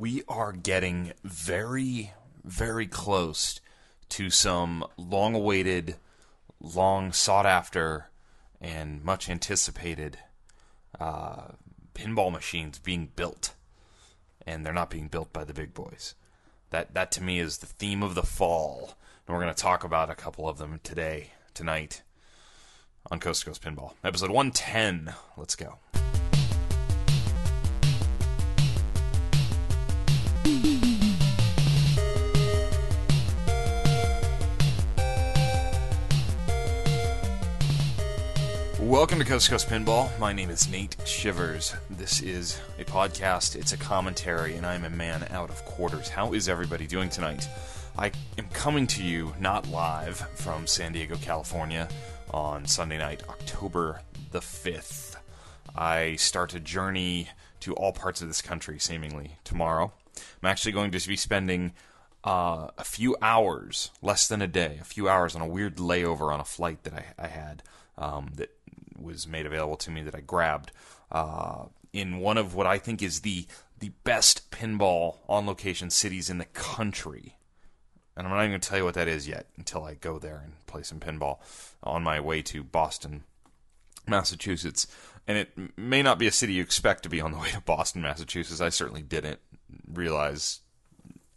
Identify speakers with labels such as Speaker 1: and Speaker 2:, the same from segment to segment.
Speaker 1: we are getting very, very close to some long-awaited, long-sought-after, and much-anticipated pinball machines being built. And they're not being built by the big boys. That to me, is the theme of the fall. And we're going to talk about a couple of them tonight, on Coast to Coast Pinball. Episode 110. Let's go. Welcome to Coast to Coast Pinball. My name is Nate Shivers. This is a podcast, it's a commentary, and I'm a man out of quarters. How is everybody doing tonight? I am coming to you not live from San Diego, California on Sunday night, October the 5th. I start a journey to all parts of this country, seemingly, tomorrow. I'm actually going to be spending a few hours, less than a day, a few hours on a weird layover on a flight that I had that was made available to me, that I grabbed in one of what I think is the best pinball on-location cities in the country. And I'm not even going to tell you what that is yet until I go there and play some pinball on my way to Boston, Massachusetts. And it may not be a city you expect to be on the way to Boston, Massachusetts. I certainly didn't realize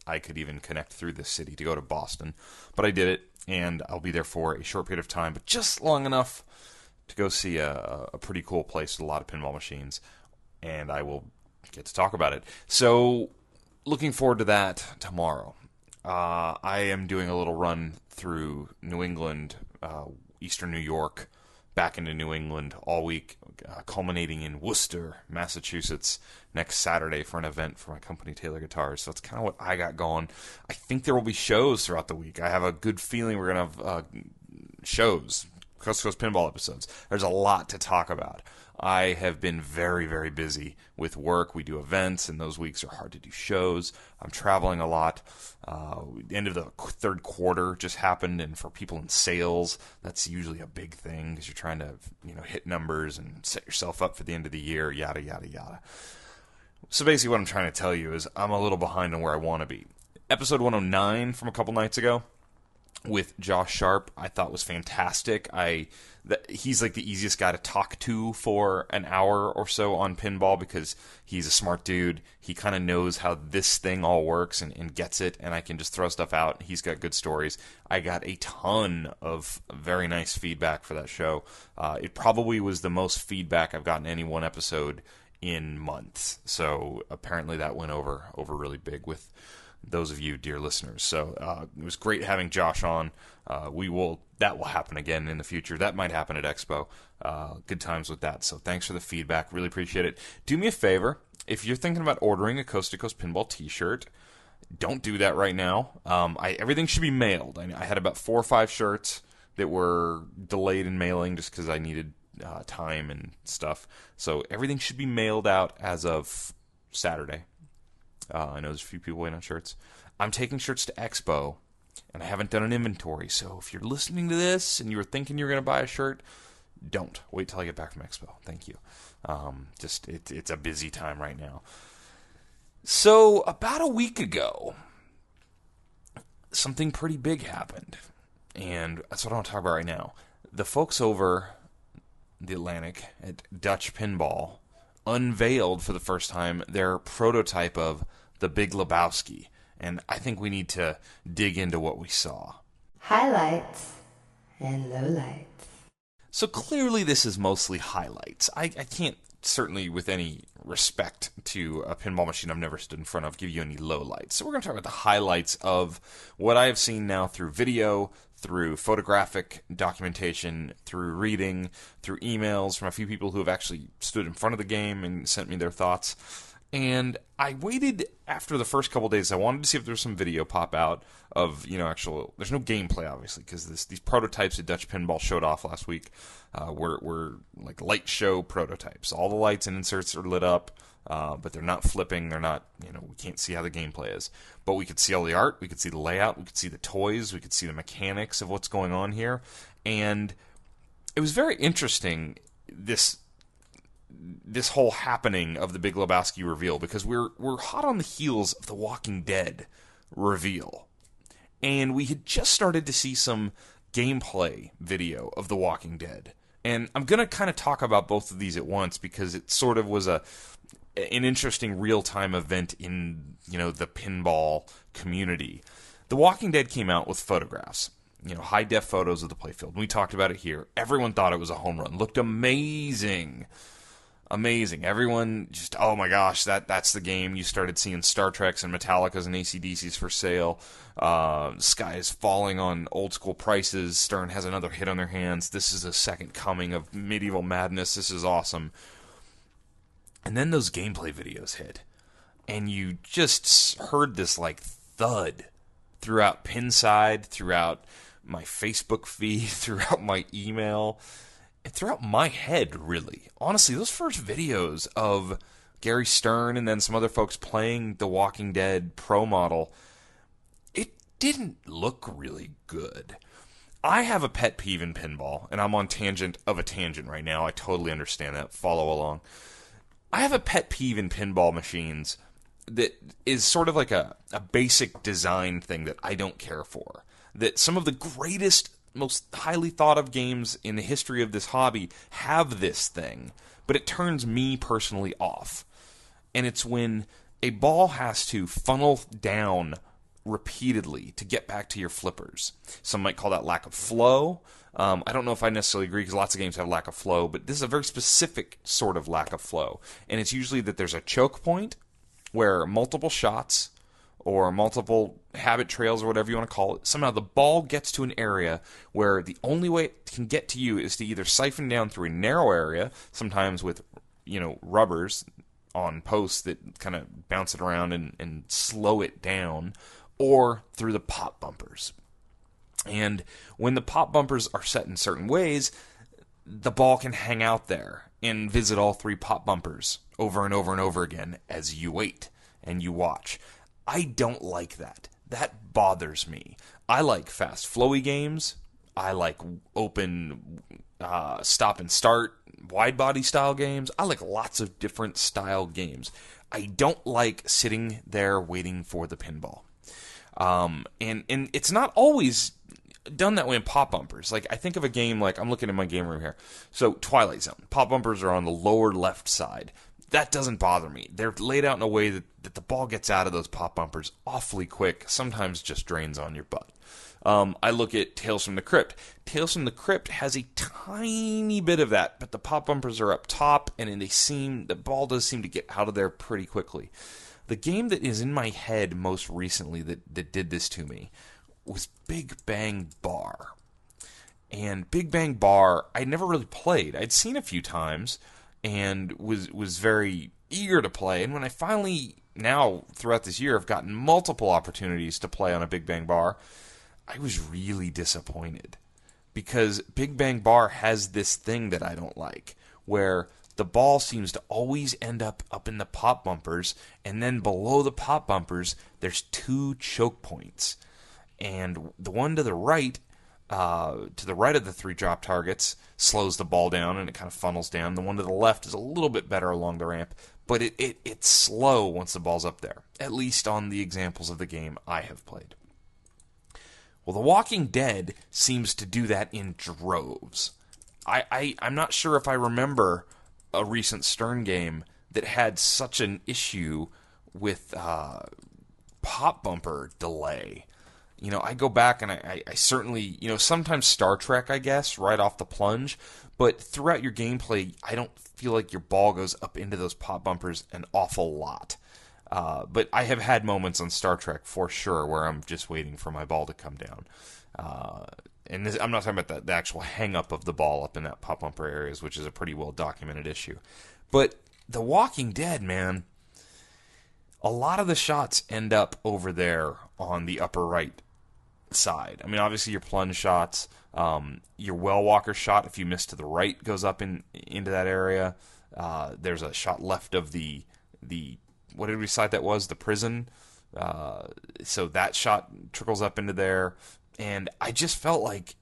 Speaker 1: I could even connect through this city to go to Boston. But I did it, and I'll be there for a short period of time, but just long enough to go see a pretty cool place with a lot of pinball machines, and I will get to talk about it. So, looking forward to that tomorrow. I am doing a little run through New England, Eastern New York, back into New England all week, culminating in Worcester, Massachusetts, next Saturday for an event for my company, Taylor Guitars. So that's kind of what I got going. I think there will be shows throughout the week. I have a good feeling we're going to have shows, Coast to Coast Pinball episodes. There's a lot to talk about. I have been very, very busy with work. We do events, and those weeks are hard to do shows. I'm traveling a lot. End of the third quarter just happened, and for people in sales, that's usually a big thing because you're trying to, hit numbers and set yourself up for the end of the year, yada, yada, yada. So basically what I'm trying to tell you is I'm a little behind on where I want to be. Episode 109 from a couple nights ago with Josh Sharp, I thought was fantastic. He's like the easiest guy to talk to for an hour or so on pinball because he's a smart dude. He kind of knows how this thing all works and gets it, and I can just throw stuff out. He's got good stories. I got a ton of very nice feedback for that show. It probably was the most feedback I've gotten any one episode in months. So apparently that went over really big with those of you, dear listeners. So it was great having Josh on. That will happen again in the future. That might happen at Expo. Good times with that. So thanks for the feedback. Really appreciate it. Do me a favor. If you're thinking about ordering a Coast to Coast Pinball t-shirt, don't do that right now. Everything should be mailed. I had about 4 or 5 shirts that were delayed in mailing just because I needed time and stuff. So everything should be mailed out as of Saturday. I know there's a few people waiting on shirts. I'm taking shirts to Expo, and I haven't done an inventory. So if you're listening to this and you were thinking you're going to buy a shirt, don't. Wait till I get back from Expo. Thank you. It's a busy time right now. So about a week ago, something pretty big happened, and that's what I want to talk about right now. The folks over the Atlantic at Dutch Pinball unveiled for the first time their prototype of the Big Lebowski, and I think we need to dig into what we saw.
Speaker 2: Highlights and lowlights.
Speaker 1: So clearly this is mostly highlights. I can't, certainly with any respect to a pinball machine I've never stood in front of, give you any lowlights. So we're going to talk about the highlights of what I have seen now through video, through photographic documentation, through reading, through emails from a few people who have actually stood in front of the game and sent me their thoughts. And I waited after the first couple days. I wanted to see if there was some video pop out of, actual. There's no gameplay, obviously, because these prototypes that Dutch Pinball showed off last week were like light show prototypes. All the lights and inserts are lit up, but they're not flipping. They're not, we can't see how the gameplay is. But we could see all the art. We could see the layout. We could see the toys. We could see the mechanics of what's going on here. And it was very interesting, this this whole happening of the Big Lebowski reveal, because we're hot on the heels of the Walking Dead reveal, and we had just started to see some gameplay video of the Walking Dead. And I'm going to kind of talk about both of these at once because it sort of was an interesting real-time event in, the pinball community. The Walking Dead came out with photographs, high-def photos of the playfield. We talked about it here. Everyone thought it was a home run. Looked amazing. Amazing. Everyone just, oh my gosh, that's the game. You started seeing Star Treks and Metallicas and AC/DCs for sale. Sky is falling on old school prices. Stern has another hit on their hands. This is a second coming of medieval madness. This is awesome. And then those gameplay videos hit. And you just heard this like thud throughout Pinside, throughout my Facebook feed, throughout my email, and throughout my head, really. Honestly, those first videos of Gary Stern and then some other folks playing the Walking Dead Pro model, it didn't look really good. I have a pet peeve in pinball, and I'm on tangent of a tangent right now. I totally understand that. Follow along. I have a pet peeve in pinball machines that is sort of like a basic design thing that I don't care for. That some of the greatest, most highly thought of games in the history of this hobby have this thing, but it turns me personally off. And it's when a ball has to funnel down repeatedly to get back to your flippers. Some might call that lack of flow. I don't know if I necessarily agree because lots of games have lack of flow, but this is a very specific sort of lack of flow. And it's usually that there's a choke point where multiple shots or multiple habit trails or whatever you want to call it, somehow the ball gets to an area where the only way it can get to you is to either siphon down through a narrow area, sometimes with, rubbers on posts that kind of bounce it around and slow it down, or through the pop bumpers. And when the pop bumpers are set in certain ways, the ball can hang out there and visit all three pop bumpers over and over and over again as you wait and you watch. I don't like that. That bothers me. I like fast, flowy games. I like open stop and start, wide body style games. I like lots of different style games. I don't like sitting there waiting for the pinball. And it's not always done that way in pop bumpers. Like, I think of a game like, I'm looking at my game room here. So, Twilight Zone. Pop bumpers are on the lower left side. That doesn't bother me. They're laid out in a way that the ball gets out of those pop bumpers awfully quick, sometimes just drains on your butt. I look at Tales from the Crypt. Tales from the Crypt has a tiny bit of that, but the pop bumpers are up top, and the ball does seem to get out of there pretty quickly. The game that is in my head most recently that did this to me was Big Bang Bar. And Big Bang Bar, I never really played. I'd seen a few times and was very eager to play. And when I finally, now throughout this year, have gotten multiple opportunities to play on a Big Bang Bar, I was really disappointed. Because Big Bang Bar has this thing that I don't like, where the ball seems to always end up in the pop bumpers, and then below the pop bumpers, there's two choke points. And the one to the right of the three drop targets slows the ball down and it kind of funnels down. The one to the left is a little bit better along the ramp, but it's slow once the ball's up there, at least on the examples of the game I have played. Well, The Walking Dead seems to do that in droves. I'm not sure if I remember a recent Stern game that had such an issue with pop bumper delay. I go back and I certainly, sometimes Star Trek, I guess, right off the plunge, but throughout your gameplay, I don't feel like your ball goes up into those pop bumpers an awful lot. But I have had moments on Star Trek, for sure, where I'm just waiting for my ball to come down. And I'm not talking about the actual hang-up of the ball up in that pop bumper areas, which is a pretty well-documented issue. But The Walking Dead, man, a lot of the shots end up over there on the upper right side. I mean, obviously your plunge shots, your well walker shot, if you miss to the right, goes up into that area. There's a shot left of the what did we decide that was? The prison. So that shot trickles up into there. And I just felt like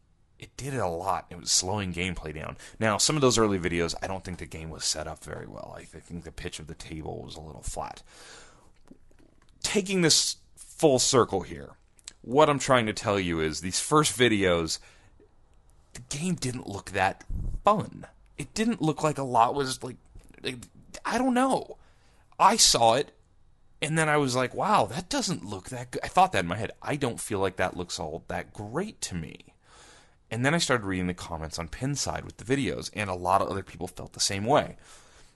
Speaker 1: it did it a lot. It was slowing gameplay down. Now, some of those early videos, I don't think the game was set up very well. I think the pitch of the table was a little flat. Taking this full circle here, what I'm trying to tell you is these first videos, the game didn't look that fun. It didn't look like a lot was like I don't know. I saw it, and then I was like, wow, that doesn't look that good. I thought that in my head. I don't feel like that looks all that great to me. And then I started reading the comments on Pinside with the videos, and a lot of other people felt the same way.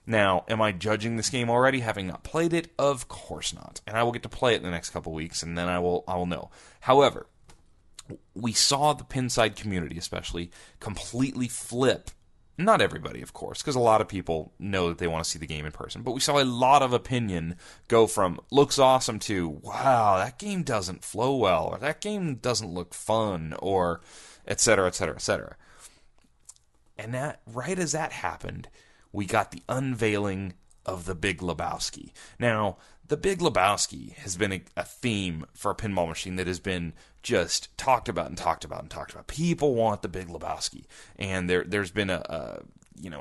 Speaker 1: Now, am I judging this game already, having not played it? Of course not. And I will get to play it in the next couple weeks, and then I will know. However, we saw the Pinside community, especially, completely flip. Not everybody, of course, because a lot of people know that they want to see the game in person. But we saw a lot of opinion go from, looks awesome, to, wow, that game doesn't flow well, or that game doesn't look fun, or et cetera, et cetera, et cetera. And that, right as that happened, we got the unveiling of the Big Lebowski. Now, the Big Lebowski has been a theme for a pinball machine that has been just talked about and talked about and talked about. People want the Big Lebowski, and there's been a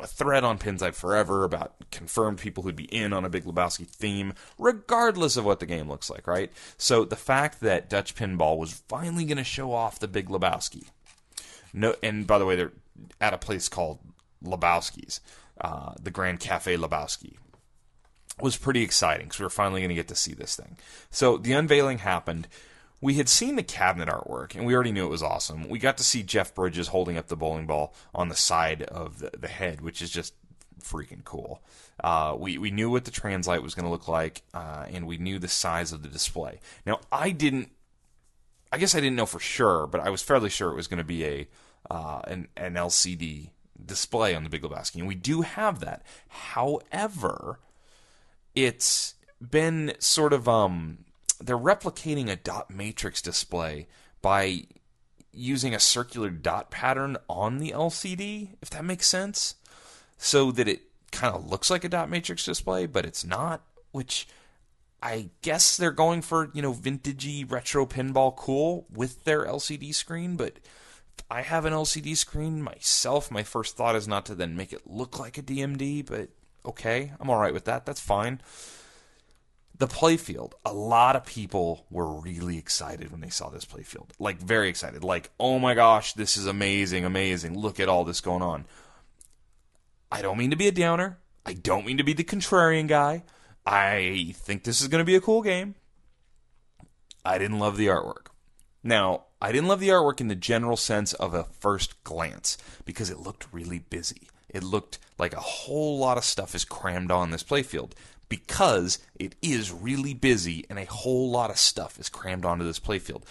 Speaker 1: thread on Pinside forever about confirmed people who'd be in on a Big Lebowski theme, regardless of what the game looks like, right? So the fact that Dutch Pinball was finally going to show off the Big Lebowski, and by the way, they're at a place called Lebowski's, the Grand Cafe Lebowski, was pretty exciting because we were finally going to get to see this thing. So the unveiling happened. We had seen the cabinet artwork, and we already knew it was awesome. We got to see Jeff Bridges holding up the bowling ball on the side of the head, which is just freaking cool. We knew what the translite was going to look like, and we knew the size of the display. Now, I guess I didn't know for sure, but I was fairly sure it was going to be an LCD display on the Big Lebowski, and we do have that. However, it's been sort of they're replicating a dot matrix display by using a circular dot pattern on the LCD, if that makes sense, so that it kind of looks like a dot matrix display, but it's not, which I guess they're going for, vintagey retro pinball cool with their LCD screen, but if I have an LCD screen myself, my first thought is not to then make it look like a DMD, but okay, I'm all right with that. That's fine. The playfield. A lot of people were really excited when they saw this playfield. Like, very excited. Like, oh my gosh, this is amazing, amazing. Look at all this going on. I don't mean to be a downer. I don't mean to be the contrarian guy. I think this is going to be a cool game. I didn't love the artwork. Now, I didn't love the artwork in the general sense of a first glance because it looked really busy. It looked like a whole lot of stuff is crammed on this playfield because it is really busy and a whole lot of stuff is crammed onto this playfield.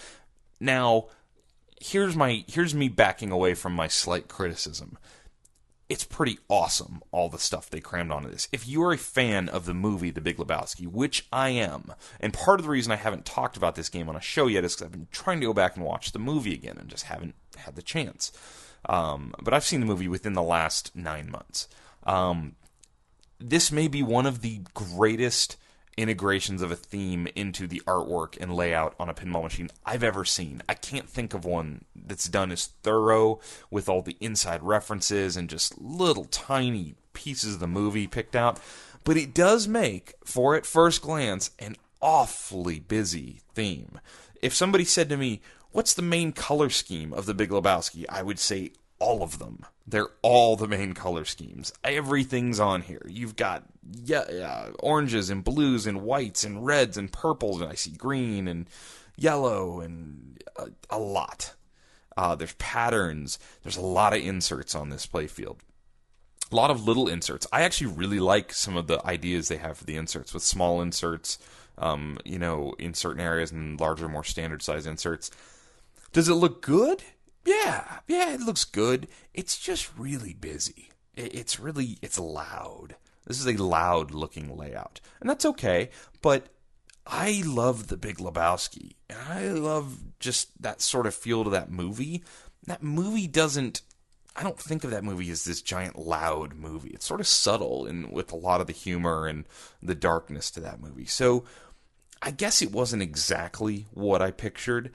Speaker 1: Now, here's me backing away from my slight criticism. It's pretty awesome, all the stuff they crammed onto this. If you are a fan of the movie The Big Lebowski, which I am, and part of the reason I haven't talked about this game on a show yet is because I've been trying to go back and watch the movie again and just haven't had the chance. But I've seen the movie within the last 9 months. This may be one of the greatest integrations of a theme into the artwork and layout on a pinball machine I've ever seen. I can't think of one that's done as thorough with all the inside references and just little tiny pieces of the movie picked out. But it does make, for at first glance, an awfully busy theme. If somebody said to me, what's the main color scheme of the Big Lebowski? I would say all of them. They're all the main color schemes. Everything's on here. You've got oranges and blues and whites and reds and purples, and I see green and yellow and a lot. There's patterns. There's a lot of inserts on this playfield. A lot of little inserts. I actually really like some of the ideas they have for the inserts, with small inserts, in certain areas, and larger, more standard size inserts. Does it look good? Yeah, it looks good. It's just really busy. It's loud. This is a loud-looking layout, and that's okay, but I love The Big Lebowski, and I love just that sort of feel to that movie. That movie I don't think of that movie as this giant loud movie. It's sort of subtle with a lot of the humor and the darkness to that movie. So I guess it wasn't exactly what I pictured,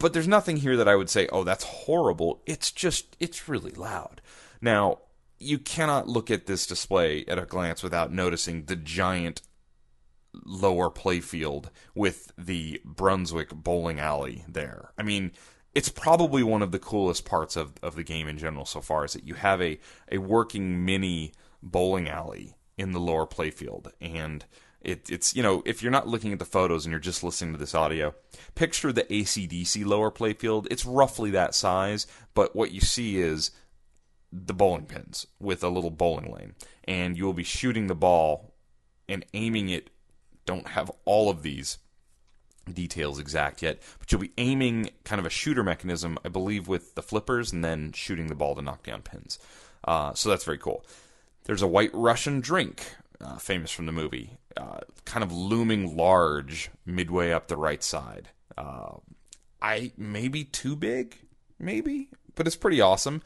Speaker 1: But there's nothing here that I would say, oh, that's horrible. It's really loud. Now, you cannot look at this display at a glance without noticing the giant lower playfield with the Brunswick bowling alley there. I mean, it's probably one of the coolest parts of the game in general so far, is that you have a working mini bowling alley in the lower playfield. And it's, you know, if you're not looking at the photos and you're just listening to this audio, picture the AC/DC lower playfield. It's roughly that size, but what you see is the bowling pins with a little bowling lane. And you will be shooting the ball and aiming it. Don't have all of these details exact yet, but you'll be aiming kind of a shooter mechanism, I believe, with the flippers, and then shooting the ball to knock down pins. So that's very cool. There's a White Russian drink, famous from the movie, kind of looming large midway up the right side. Maybe too big, maybe, but it's pretty awesome.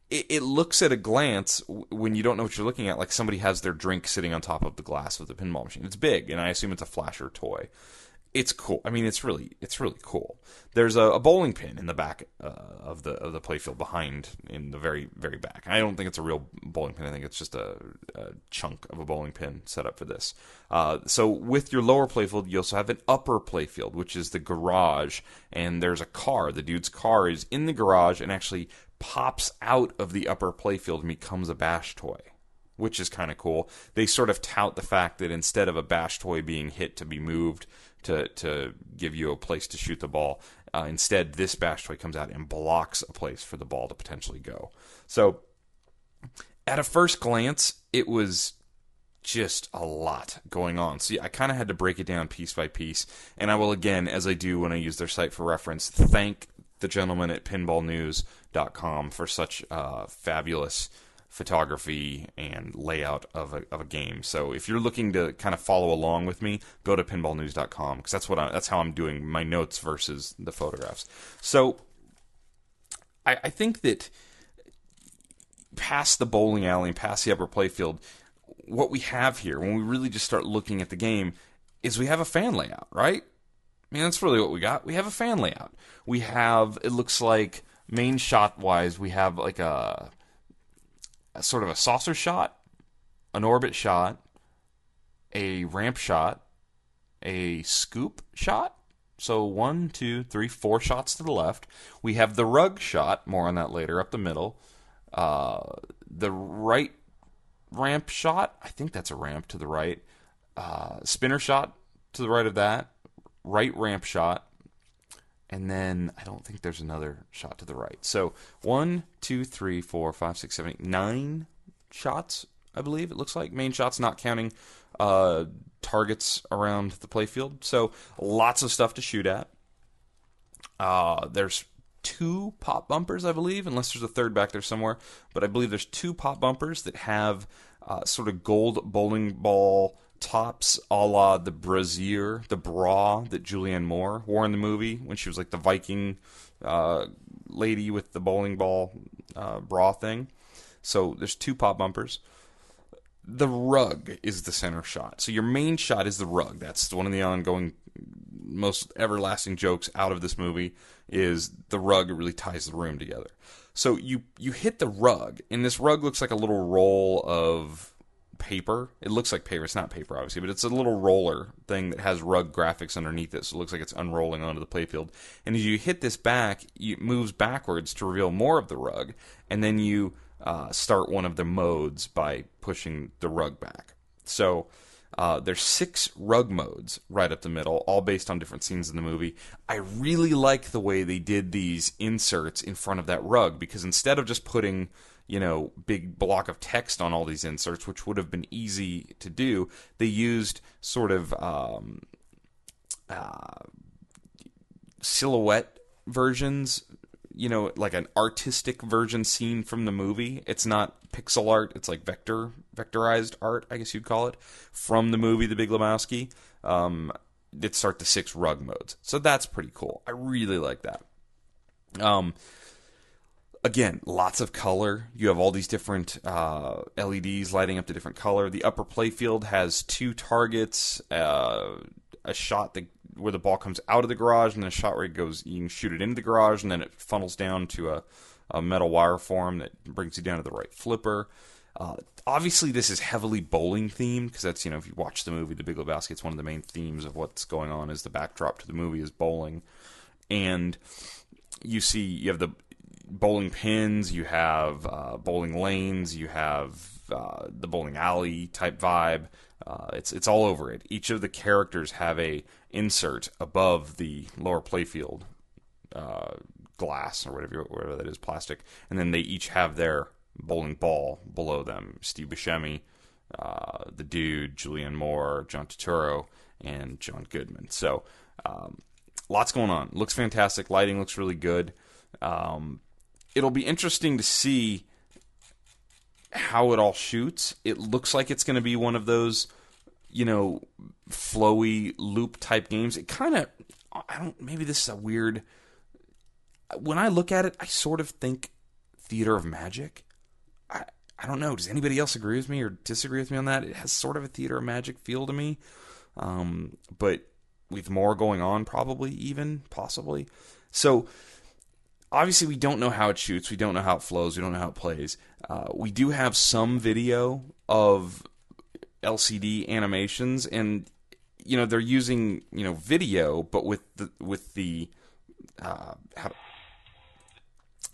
Speaker 1: It looks at a glance, when you don't know what you're looking at, like somebody has their drink sitting on top of the glass of the pinball machine. It's big, and I assume it's a flasher toy. It's cool. I mean, it's really cool. There's a bowling pin in the back of the playfield behind, in the very, very back. I don't think it's a real bowling pin. I think it's just a chunk of a bowling pin set up for this. So with your lower playfield, you also have an upper playfield, which is the garage, and there's a car. The dude's car is in the garage and actually pops out of the upper playfield and becomes a bash toy, which is kind of cool. They sort of tout the fact that instead of a bash toy being hit to be moved to give you a place to shoot the ball, instead this bash toy comes out and blocks a place for the ball to potentially go. So at a first glance, it was just a lot going on. So I kind of had to break it down piece by piece, and I will, again, as I do when I use their site for reference, thank the gentleman at pinballnews.com for such fabulous photography and layout of a game. So if you're looking to kind of follow along with me, go to pinballnews.com, because that's how I'm doing my notes versus the photographs. So I think that past the bowling alley and past the upper playfield, what we have here, when we really just start looking at the game, is we have a fan layout, right? I mean, that's really what we got. We have a fan layout. We have, it looks like, main shot-wise, we have like a sort of a saucer shot, an orbit shot, a ramp shot, a scoop shot. So 1, 2, 3, 4 shots to the left. We have the rug shot, more on that later, up the middle. The right ramp shot, I think that's a ramp to the right. Spinner shot to the right of that. Right ramp shot. And then I don't think there's another shot to the right. So 1, 2, 3, 4, 5, 6, 7, 8, 9 shots, I believe it looks like. Main shots, not counting targets around the playfield. So lots of stuff to shoot at. There's 2 pop bumpers, I believe, unless there's a third back there somewhere. But I believe there's 2 pop bumpers that have sort of gold bowling ball tops, a la the brassiere, the bra that Julianne Moore wore in the movie when she was like the Viking lady with the bowling ball bra thing. So there's 2 pop bumpers. The rug is the center shot. So your main shot is the rug. That's one of the ongoing, most everlasting jokes out of this movie, is the rug really ties the room together. So you hit the rug, and this rug looks like a little roll of paper. It looks like paper. It's not paper, obviously, but it's a little roller thing that has rug graphics underneath it, so it looks like it's unrolling onto the playfield. And as you hit this back, it moves backwards to reveal more of the rug, and then you start one of the modes by pushing the rug back. So there's 6 rug modes right up the middle, all based on different scenes in the movie. I really like the way they did these inserts in front of that rug, because instead of just putting, you know, big block of text on all these inserts, which would have been easy to do, they used sort of silhouette versions, you know, like an artistic version seen from the movie. It's not pixel art, it's like vectorized art, I guess you'd call it, from the movie The Big Lebowski. That start the 6 rug modes. So that's pretty cool. I really like that. Again, lots of color. You have all these different LEDs lighting up the different color. The upper playfield has 2 targets, a shot that where the ball comes out of the garage, and then a shot where it goes, you can shoot it into the garage, and then it funnels down to a metal wire form that brings you down to the right flipper. Obviously, this is heavily bowling themed, because that's, if you watch the movie The Big Lebowski, it's one of the main themes of what's going on, is the backdrop to the movie is bowling. And you have the bowling pins, you have bowling lanes, you have the bowling alley type vibe. It's all over it. Each of the characters have a insert above the lower playfield glass, or whatever that is, plastic, and then they each have their bowling ball below them. Steve Buscemi, the Dude, Julianne Moore, John Turturro, and John Goodman. So lots going on. Looks fantastic. Lighting looks really good. It'll be interesting to see how it all shoots. It looks like it's going to be one of those, flowy loop type games. It kind of, maybe this is a weird, when I look at it, I sort of think Theater of Magic. I don't know. Does anybody else agree with me or disagree with me on that? It has sort of a Theater of Magic feel to me. But with more going on, possibly. So, obviously, we don't know how it shoots. We don't know how it flows. We don't know how it plays. We do have some video of LCD animations, and they're using video, but with the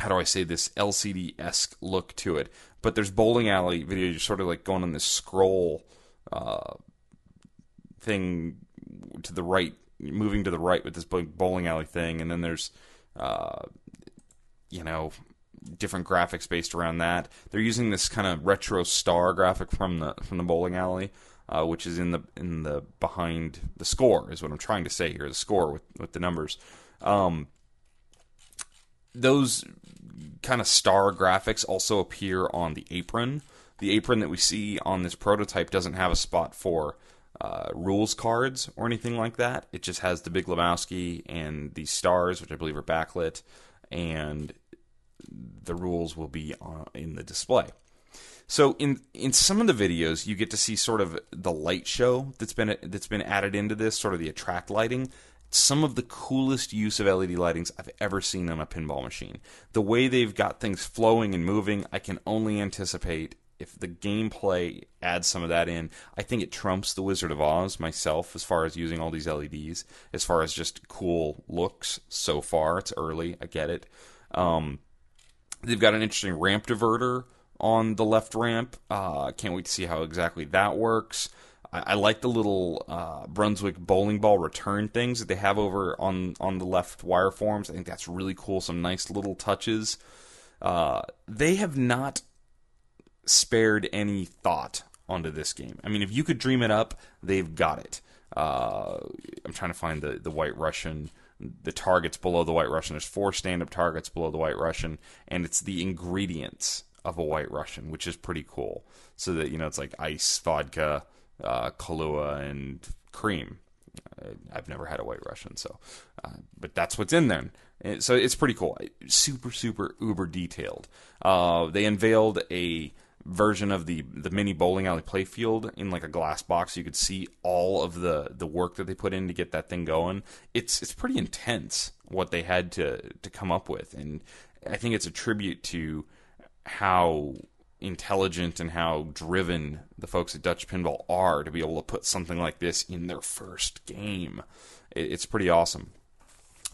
Speaker 1: how do I say this, LCD-esque look to it. But there's bowling alley video. You're sort of like going on this scroll thing to the right, moving to the right with this bowling alley thing, and then there's different graphics based around that. They're using this kind of retro star graphic from the bowling alley, which is in the behind the score, is what I'm trying to say here. The score with the numbers. Those kind of star graphics also appear on the apron. The apron that we see on this prototype doesn't have a spot for rules cards or anything like that. It just has the Big Lebowski and these stars, which I believe are backlit, and the rules will be in the display. So in some of the videos, you get to see sort of the light show that's been added into this, sort of the attract lighting. Some of the coolest use of LED lightings I've ever seen on a pinball machine. The way they've got things flowing and moving, I can only anticipate if the gameplay adds some of that in. I think it trumps The Wizard of Oz myself as far as using all these LEDs, as far as just cool looks so far. It's early, I get it. They've got an interesting ramp diverter on the left ramp. Can't wait to see how exactly that works. I like the little Brunswick bowling ball return things that they have over on the left wire forms. I think that's really cool. Some nice little touches. They have not spared any thought onto this game. I mean, if you could dream it up, they've got it. I'm trying to find the White Russian, the targets below the White Russian. There's 4 stand-up targets below the White Russian, and it's the ingredients of a White Russian, which is pretty cool. So that, it's like ice, vodka, Kahlua, and cream. I've never had a White Russian, but that's what's in there. So it's pretty cool. Super, super uber detailed. They unveiled a version of the mini bowling alley playfield in like a glass box. You could see all of the work that they put in to get that thing going. It's pretty intense what they had to come up with, and I think it's a tribute to how intelligent and how driven the folks at Dutch Pinball are to be able to put something like this in their first game. It's pretty awesome.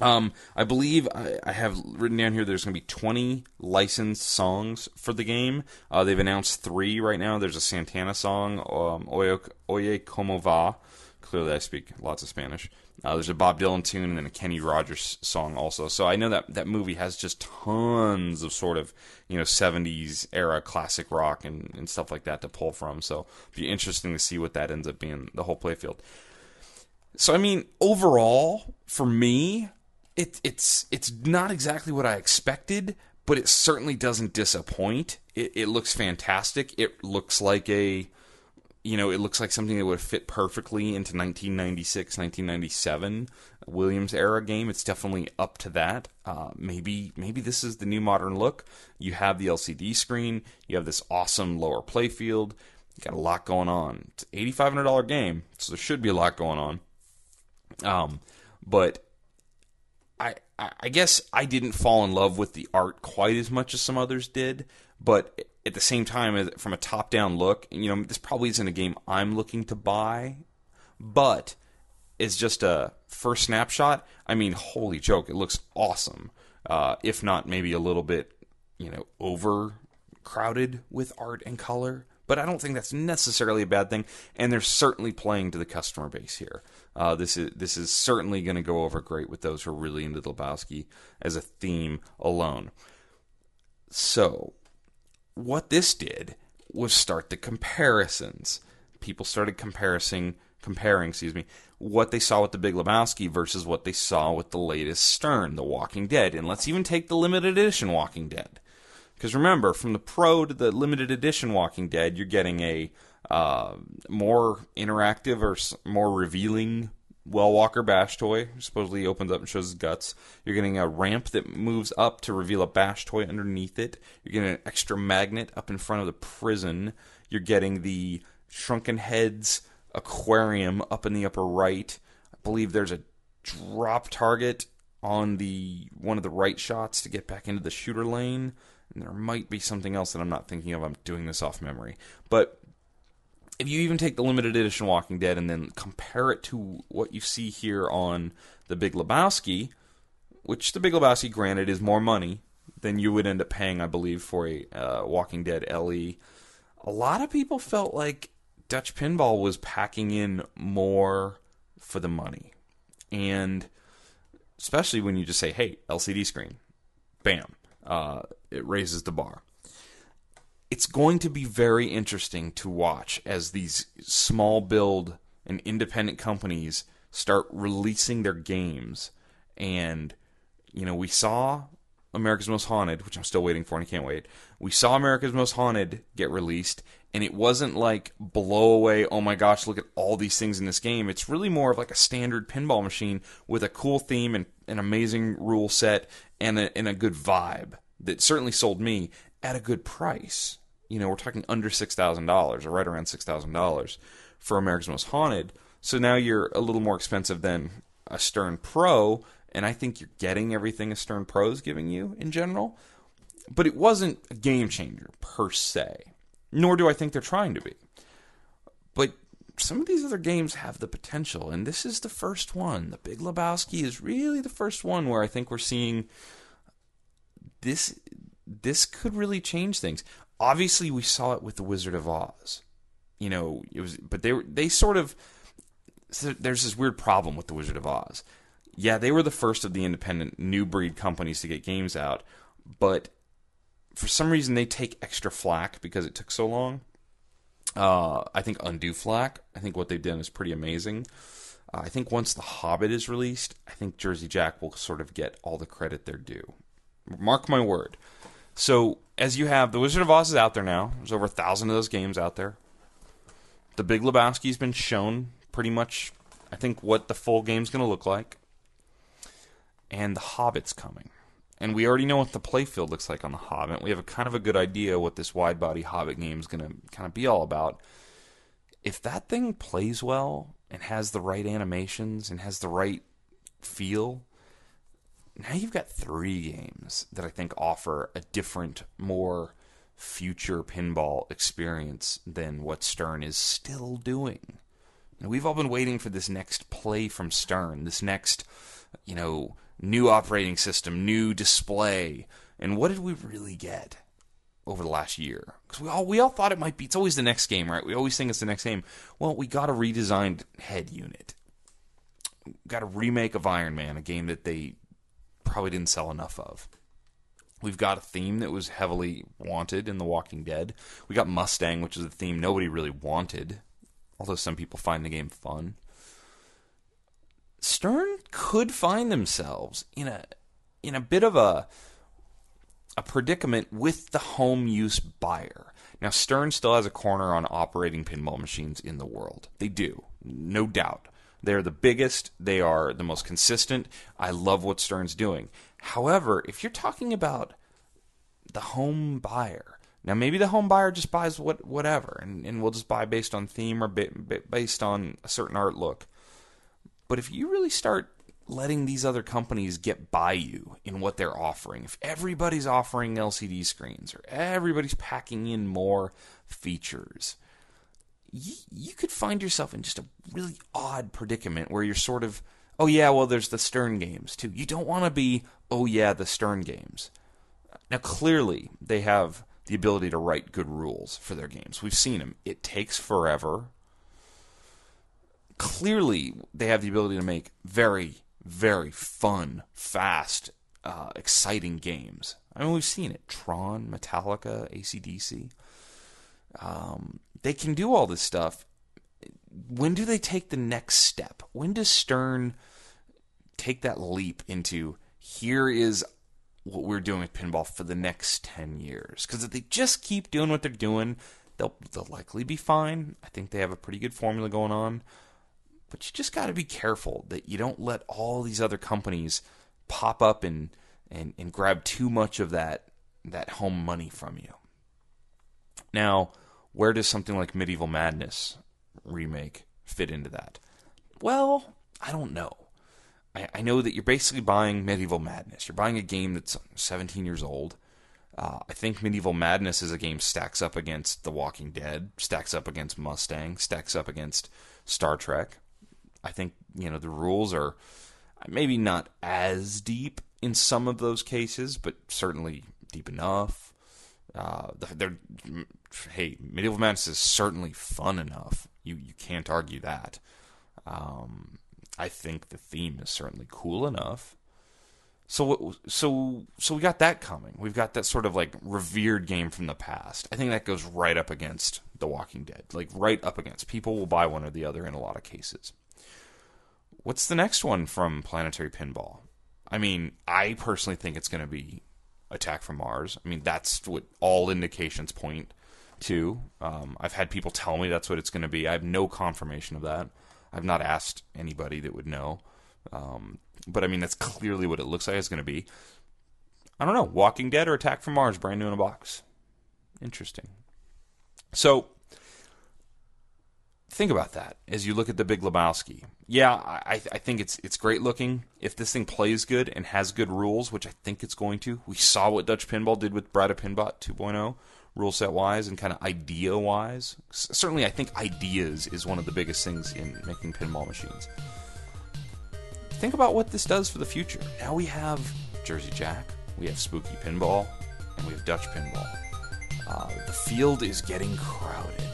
Speaker 1: I believe I have written down here there's going to be 20 licensed songs for the game. They've announced 3 right now. There's a Santana song, Oye Como Va. Clearly I speak lots of Spanish. There's a Bob Dylan tune and then a Kenny Rogers song also. So I know that movie has just tons of sort of 70s era classic rock and stuff like that to pull from. So it'll be interesting to see what that ends up being, the whole playfield. So I mean, overall, for me, it's not exactly what I expected, but it certainly doesn't disappoint. It looks fantastic. It looks like it looks like something that would fit perfectly into 1996, 1997 Williams era game. It's definitely up to that. Maybe this is the new modern look. You have the LCD screen. You have this awesome lower playfield. You got a lot going on. It's an $8,500 game, so there should be a lot going on. But I guess I didn't fall in love with the art quite as much as some others did, but at the same time, from a top-down look, this probably isn't a game I'm looking to buy, but it's just a first snapshot. I mean, holy joke, it looks awesome. If not maybe a little bit, overcrowded with art and color. But I don't think that's necessarily a bad thing, and they're certainly playing to the customer base here. This is certainly going to go over great with those who are really into the Lebowski as a theme alone. So, what this did was start the comparisons. People started comparing, what they saw with the Big Lebowski versus what they saw with the latest Stern, The Walking Dead. And let's even take the limited edition Walking Dead. Because remember, from the Pro to the limited edition Walking Dead, you're getting a more interactive or more revealing Well Walker bash toy. Supposedly opens up and shows his guts. You're getting a ramp that moves up to reveal a bash toy underneath it. You're getting an extra magnet up in front of the prison. You're getting the Shrunken Heads aquarium up in the upper right. I believe there's a drop target on one of the right shots to get back into the shooter lane. And there might be something else that I'm not thinking of. I'm doing this off memory. But if you even take the limited edition Walking Dead and then compare it to what you see here on the Big Lebowski, which the Big Lebowski, granted, is more money than you would end up paying, I believe, for a Walking Dead LE. A lot of people felt like Dutch Pinball was packing in more for the money. And especially when you just say, hey, LCD screen. Bam. It raises the bar. It's going to be very interesting to watch as these small build and independent companies start releasing their games. And, we saw America's Most Haunted, which I'm still waiting for and I can't wait. We saw America's Most Haunted get released, and it wasn't like blow away, oh my gosh, look at all these things in this game. It's really more of like a standard pinball machine with a cool theme and an amazing rule set and a good vibe that certainly sold me at a good price. We're talking under $6,000 or right around $6,000 for America's Most Haunted. So now you're a little more expensive than a Stern Pro, and I think you're getting everything a Stern Pro is giving you in general. But it wasn't a game changer per se, nor do I think they're trying to be. But some of these other games have the potential, and this is the first one. The Big Lebowski is really the first one where I think we're seeing this could really change things. Obviously, we saw it with The Wizard of Oz. But they sort of, there's this weird problem with The Wizard of Oz. Yeah, they were the first of the independent new breed companies to get games out, but for some reason they take extra flack because it took so long. I think undue flack. I think what they've done is pretty amazing. I think once The Hobbit is released, I think Jersey Jack will sort of get all the credit they're due. Mark my word. So, as you have, The Wizard of Oz is out there now. There's over 1,000 of those games out there. The Big Lebowski's been shown pretty much, I think, what the full game's going to look like. And The Hobbit's coming. And we already know what the playfield looks like on The Hobbit. We have a kind of a good idea what this wide-body Hobbit game is going to kind of be all about. If that thing plays well and has the right animations and has the right feel, now you've got 3 games that I think offer a different, more future pinball experience than what Stern is still doing. Now, we've all been waiting for this next play from Stern, this next, new operating system, new display. And what did we really get over the last year? Because we all thought it might be, it's always the next game, right? We always think it's the next game. Well, we got a redesigned head unit. We got a remake of Iron Man, a game that they probably didn't sell enough of. We've got a theme that was heavily wanted in The Walking Dead. We got Mustang, which is a theme nobody really wanted, although some people find the game fun. Stern could find themselves in a bit of a predicament with the home use buyer. Now, Stern still has a corner on operating pinball machines in the world. They do, no doubt. They're the biggest. They are the most consistent. I love what Stern's doing. However, if you're talking about the home buyer, now maybe the home buyer just buys whatever, and will just buy based on theme or based on a certain art look. But if you really start letting these other companies get by you in what they're offering. If everybody's offering LCD screens or everybody's packing in more features, you could find yourself in just a really odd predicament where you're sort of, oh yeah, well there's the Stern games too. You don't want to be, oh yeah, the Stern games. Now clearly they have the ability to write good rules for their games. We've seen them. It takes forever. Clearly they have the ability to make very, very fun, fast, exciting games. I mean, we've seen it. Tron, Metallica, AC/DC. They can do all this stuff. When do they take the next step? When does Stern take that leap into, here is what we're doing with pinball for the next 10 years? Because if they just keep doing what they're doing, they'll likely be fine. I think they have a pretty good formula going on. But you just got to be careful that you don't let all these other companies pop up and grab too much of that home money from you. Now, where does something like Medieval Madness remake fit into that? Well, I don't know. I know that you're basically buying Medieval Madness. You're buying a game that's 17 years old. I think Medieval Madness as a game stacks up against The Walking Dead, stacks up against Mustang, stacks up against Star Trek. I think, the rules are maybe not as deep in some of those cases, but certainly deep enough. Medieval Madness is certainly fun enough. You can't argue that. I think the theme is certainly cool enough. So we got that coming. We've got that sort of like revered game from the past. I think that goes right up against The Walking Dead. Like right up against. People will buy one or the other in a lot of cases. What's the next one from Planetary Pinball? I mean, I personally think it's going to be Attack from Mars. I mean, that's what all indications point to. I've had people tell me that's what it's going to be. I have no confirmation of that. I've not asked anybody that would know. But I mean, that's clearly what it looks like it's going to be. I don't know. Walking Dead or Attack from Mars, brand new in a box. Interesting. So, think about that as you look at the Big Lebowski. Yeah, I think it's great looking. If this thing plays good and has good rules, which I think it's going to. We saw what Dutch Pinball did with Bride of Pinbot 2.0, rule set wise and kind of idea wise. Certainly, I think ideas is one of the biggest things in making pinball machines. Think about what this does for the future. Now we have Jersey Jack, we have Spooky Pinball, and we have Dutch Pinball. The field is getting crowded.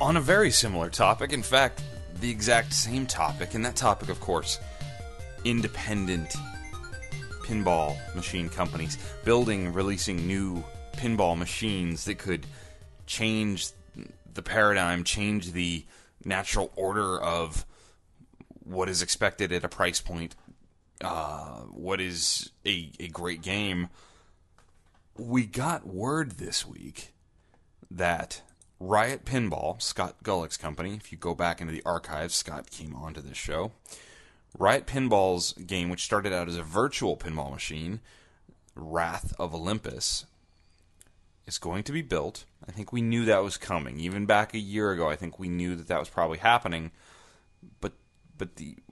Speaker 1: On a very similar topic, in fact, the exact same topic, and that topic, of course, independent pinball machine companies building, releasing new pinball machines that could change the paradigm, change the natural order of what is expected at a price point, what is a great game. We got word this week that Riot Pinball, Scott Gullick's company, if you go back into the archives, Scott came onto this show. Riot Pinball's game, which started out as a virtual pinball machine, Wrath of Olympus, is going to be built. I think we knew that was coming. Even back a year ago, I think we knew that was probably happening. But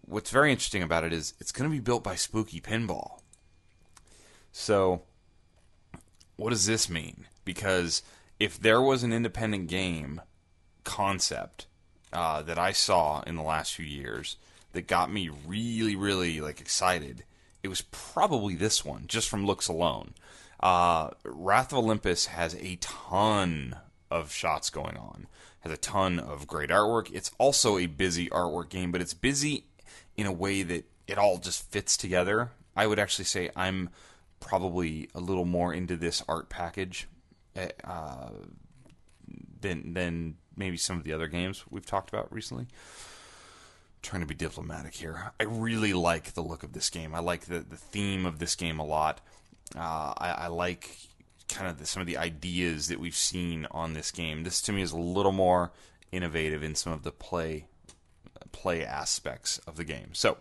Speaker 1: what's very interesting about it is it's going to be built by Spooky Pinball. So, what does this mean? Because if there was an independent game concept that I saw in the last few years that got me really, really excited, it was probably this one, just from looks alone. Wrath of Olympus has a ton of shots going on, has a ton of great artwork. It's also a busy artwork game, but it's busy in a way that it all just fits together. I would actually say I'm probably a little more into this art package than maybe some of the other games we've talked about recently. Trying to be diplomatic here. I really like the look of this game. I like the theme of this game a lot. I like kind of some of the ideas that we've seen on this game. This to me is a little more innovative in some of the play aspects of the game. So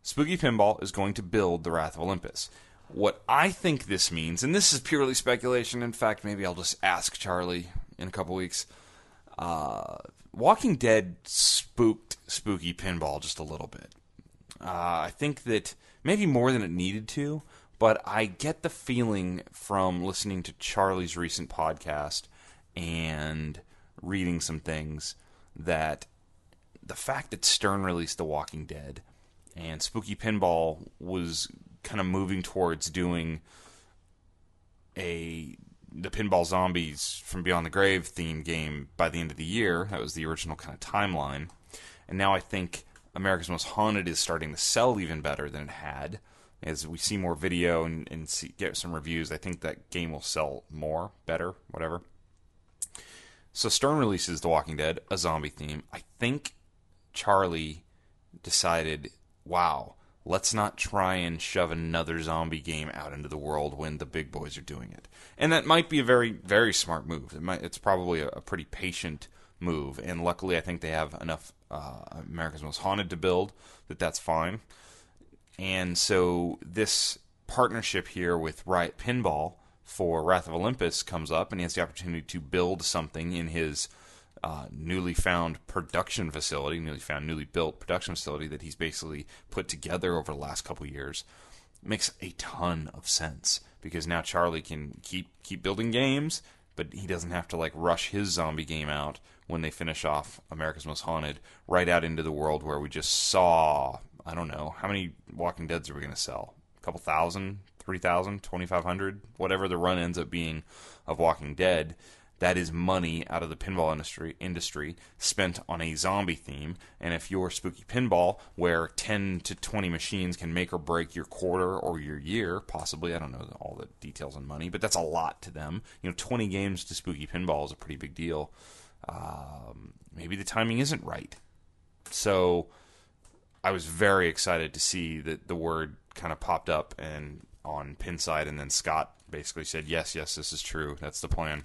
Speaker 1: Spooky Pinball is going to build the Wrath of Olympus. What I think this means, and this is purely speculation, in fact, maybe I'll just ask Charlie in a couple weeks. Walking Dead spooked Spooky Pinball just a little bit. I think that maybe more than it needed to, but I get the feeling from listening to Charlie's recent podcast and reading some things that the fact that Stern released The Walking Dead and Spooky Pinball was kind of moving towards doing the Pinball Zombies from Beyond the Grave theme game by the end of the year. That was the original kind of timeline. And now I think America's Most Haunted is starting to sell even better than it had. As we see more video and get some reviews, I think that game will sell more, better, whatever. So Stern releases The Walking Dead, a zombie theme. I think Charlie decided, wow, let's not try and shove another zombie game out into the world when the big boys are doing it. And that might be a very, very smart move. It's probably a pretty patient move. And luckily, I think they have enough America's Most Haunted to build that's fine. And so this partnership here with Riot Pinball for Wrath of Olympus comes up, and he has the opportunity to build something in his newly built production facility that he's basically put together over the last couple of years. Makes a ton of sense, because now Charlie can keep building games, but he doesn't have to rush his zombie game out when they finish off America's Most Haunted right out into the world where we just saw, I don't know, how many Walking Deads are we going to sell? A couple thousand, 3,000, 2,500, whatever the run ends up being of Walking Dead. That is money out of the pinball industry spent on a zombie theme. And if you're Spooky Pinball, where 10 to 20 machines can make or break your quarter or your year, possibly, I don't know all the details on money, but that's a lot to them. 20 games to Spooky Pinball is a pretty big deal. Maybe the timing isn't right. So I was very excited to see that the word kind of popped up and on Pinside, and then Scott basically said, yes, this is true. That's the plan.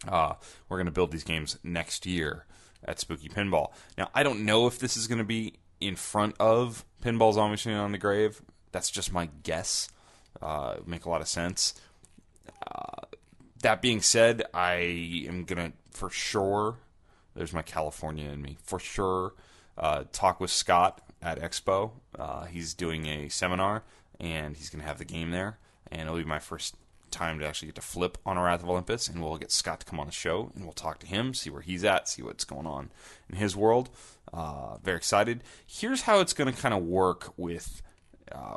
Speaker 1: We're going to build these games next year at Spooky Pinball. Now, I don't know if this is going to be in front of Pinball Zombies from Beyond the Grave. That's just my guess. Make a lot of sense. That being said, I am going to, for sure, there's my California in me, for sure, talk with Scott at Expo. He's doing a seminar, and he's going to have the game there, and it'll be my first time to actually get to flip on a Wrath of Olympus, and we'll get Scott to come on the show, and we'll talk to him, see where he's at, see what's going on in his world. Very excited. Here's how it's going to kind of work with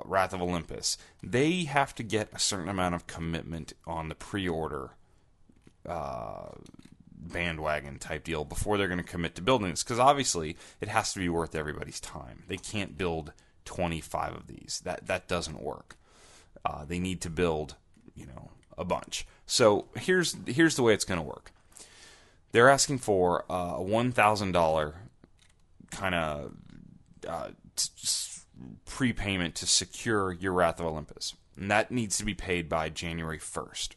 Speaker 1: Wrath of Olympus. They have to get a certain amount of commitment on the pre-order bandwagon type deal before they're going to commit to building this, because obviously it has to be worth everybody's time. They can't build 25 of these. That doesn't work. They need to build a bunch. So here's the way it's going to work. They're asking for a $1,000 kind of prepayment to secure your Wrath of Olympus. And that needs to be paid by January 1st.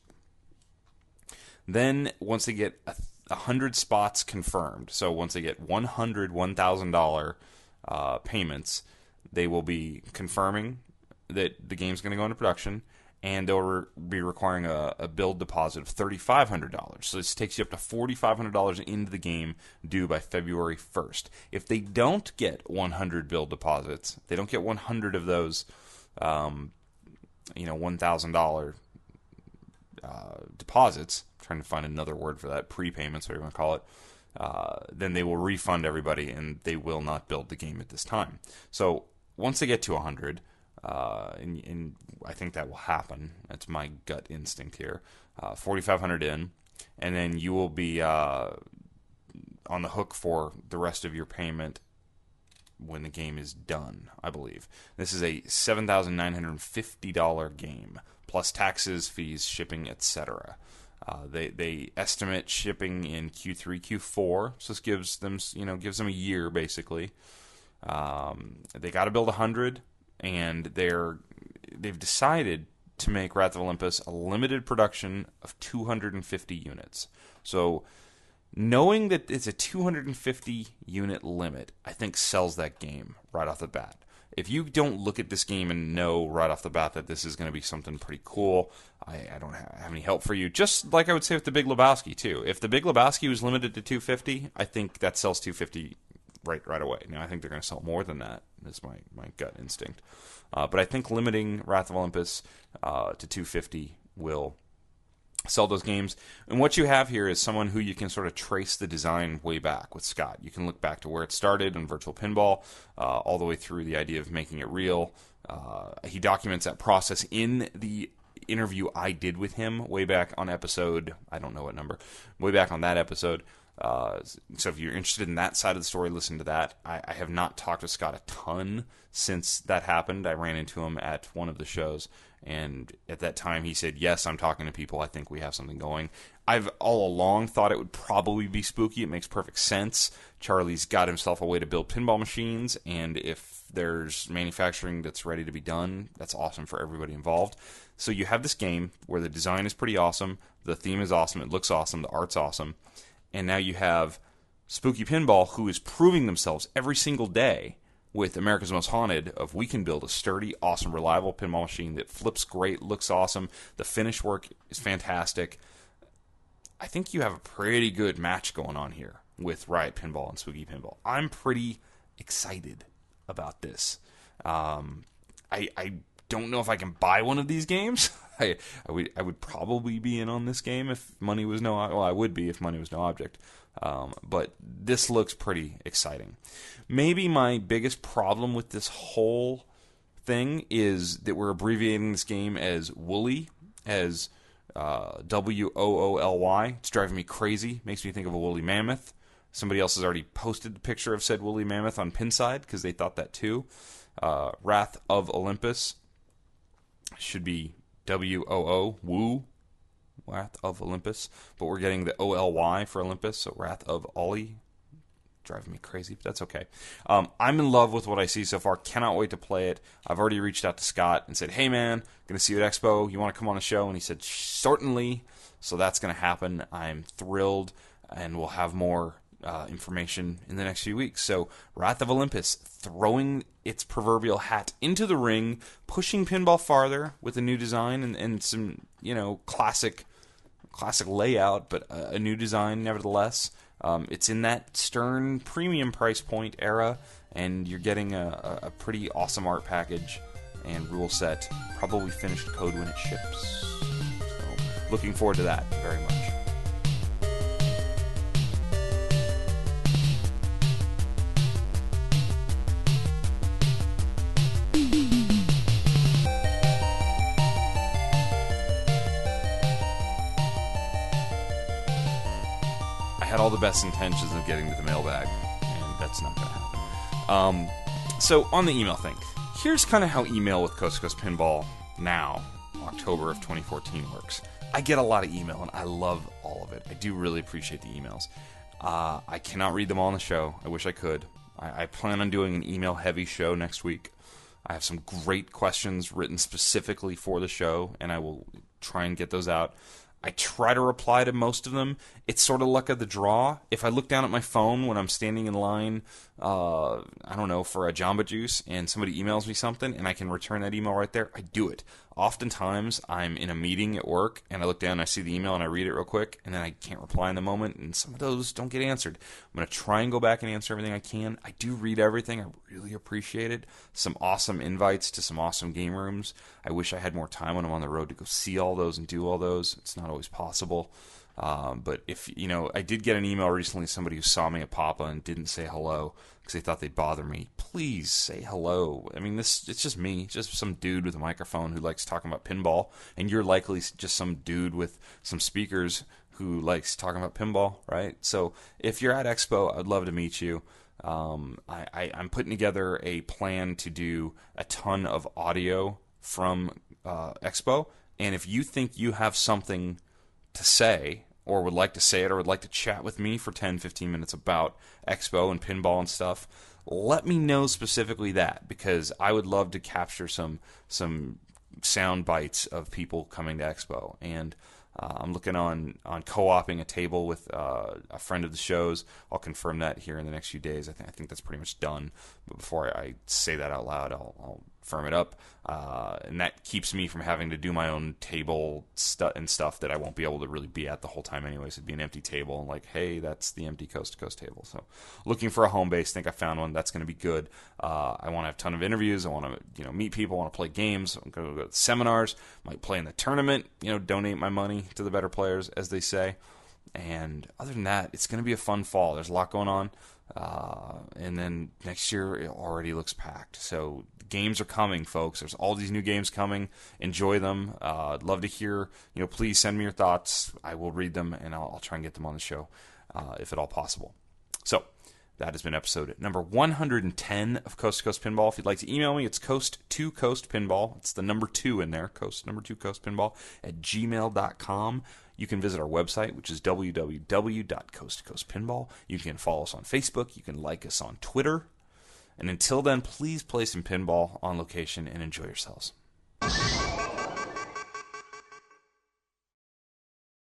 Speaker 1: Then once they get 100 spots confirmed, so once they get $1,000 payments, they will be confirming that the game's going to go into production, and they'll be requiring a build deposit of $3,500. So this takes you up to $4,500 into the game due by February 1st. If they don't get 100 build deposits, they don't get 100 of those, $1,000 deposits, trying to find another word for that, prepayments, whatever you want to call it, then they will refund everybody, and they will not build the game at this time. So once they get to 100, and I think that will happen. That's my gut instinct here. 4,500 in, and then you will be on the hook for the rest of your payment when the game is done, I believe. This is a $7,950 game, plus taxes, fees, shipping, etc. They estimate shipping in Q3, Q4, so this gives them a year basically. They got to build 100. And they've decided to make Wrath of Olympus a limited production of 250 units. So knowing that it's a 250 unit limit, I think sells that game right off the bat. If you don't look at this game and know right off the bat that this is going to be something pretty cool, I don't have any help for you. Just like I would say with the Big Lebowski, too. If the Big Lebowski was limited to 250, I think that sells 250 right away. Now, I think they're going to sell more than that, is my gut instinct. But I think limiting Wrath of Olympus to 250 will sell those games. And what you have here is someone who you can sort of trace the design way back with Scott. You can look back to where it started in Virtual Pinball, all the way through the idea of making it real. He documents that process in the interview I did with him way back on episode, I don't know what number, way back on that episode. So if you're interested in that side of the story, listen to that. I have not talked to Scott a ton since that happened. I ran into him at one of the shows, and at that time he said, yes, I'm talking to people. I think we have something going. I've all along thought it would probably be spooky. It makes perfect sense. Charlie's got himself a way to build pinball machines, and if there's manufacturing that's ready to be done, that's awesome for everybody involved. So you have this game where the design is pretty awesome, the theme is awesome, it looks awesome, the art's awesome, and now you have Spooky Pinball, who is proving themselves every single day with America's Most Haunted of we can build a sturdy, awesome, reliable pinball machine that flips great, looks awesome, the finish work is fantastic. I think you have a pretty good match going on here with Riot Pinball and Spooky Pinball. I'm pretty excited about this. I don't know if I can buy one of these games. I would probably be in on this game if money was no... Well, I would be if money was no object. But this looks pretty exciting. Maybe my biggest problem with this whole thing is that we're abbreviating this game as Wooly, as Wooly. It's driving me crazy. Makes me think of a woolly mammoth. Somebody else has already posted the picture of said woolly mammoth on Pinside because they thought that too. Wrath of Olympus should be WOO, Woo, Wrath of Olympus, but we're getting the OLY for Olympus, so Wrath of Ollie. Driving me crazy, but that's okay. I'm in love with what I see so far. Cannot wait to play it. I've already reached out to Scott and said, hey man, going to see you at Expo. You want to come on the show? And he said, certainly. So that's going to happen. I'm thrilled, and we'll have more information in the next few weeks. So Wrath of Olympus throwing its proverbial hat into the ring, pushing pinball farther with a new design and some, classic layout, but a new design nevertheless. It's in that Stern premium price point era, and you're getting a pretty awesome art package and rule set, probably finished code when it ships. So looking forward to that very much. All the best intentions of getting to the mailbag, and that's not going to happen. So on the email thing, here's kind of how email with Coast to Coast Pinball now, October of 2014, works. I get a lot of email, and I love all of it. I do really appreciate the emails. I cannot read them all on the show. I wish I could. I plan on doing an email-heavy show next week. I have some great questions written specifically for the show, and I will try and get those out. I try to reply to most of them. It's sort of luck of the draw. If I look down at my phone when I'm standing in line, for a Jamba Juice, and somebody emails me something, and I can return that email right there, I do it. Oftentimes, I'm in a meeting at work, and I look down, and I see the email, and I read it real quick, and then I can't reply in the moment, and some of those don't get answered. I'm going to try and go back and answer everything I can. I do read everything. I really appreciate it. Some awesome invites to some awesome game rooms. I wish I had more time when I'm on the road to go see all those and do all those. It's not always possible. But if, I did get an email recently, somebody who saw me at Papa and didn't say hello because they thought they'd bother me. Please say hello. I mean, it's just me, just some dude with a microphone who likes talking about pinball, and you're likely just some dude with some speakers who likes talking about pinball, right? So if you're at Expo, I'd love to meet you. I'm putting together a plan to do a ton of audio from Expo, and if you think you have something to say, or would like to say it, or would like to chat with me for 10-15 minutes about Expo and pinball and stuff, let me know specifically that, because I would love to capture some sound bites of people coming to Expo. And I'm looking on co-oping a table with a friend of the show's. I'll confirm that here in the next few days. I think that's pretty much done. But before I say that out loud, I'll firm it up. And that keeps me from having to do my own table and stuff that I won't be able to really be at the whole time anyways. It'd be an empty table and like, hey, that's the empty Coast-to-Coast table. So looking for a home base. Think I found one. That's going to be good. I want to have a ton of interviews. I want to meet people. I want to play games. I'm going to go to seminars. Might play in the tournament. Donate my money to the better players, as they say. And other than that, it's going to be a fun fall. There's a lot going on. And then next year, it already looks packed. So games are coming, folks. There's all these new games coming. Enjoy them. I'd love to hear. Please send me your thoughts. I will read them, and I'll try and get them on the show if at all possible. So that has been episode number 110 of Coast to Coast Pinball. If you'd like to email me, it's Coast2Coast Pinball. It's the number 2 in there, number 2 Coast Pinball at gmail.com. You can visit our website, which is www.coast2coastpinball. You can follow us on Facebook. You can like us on Twitter. And until then, please play some pinball on location and enjoy yourselves.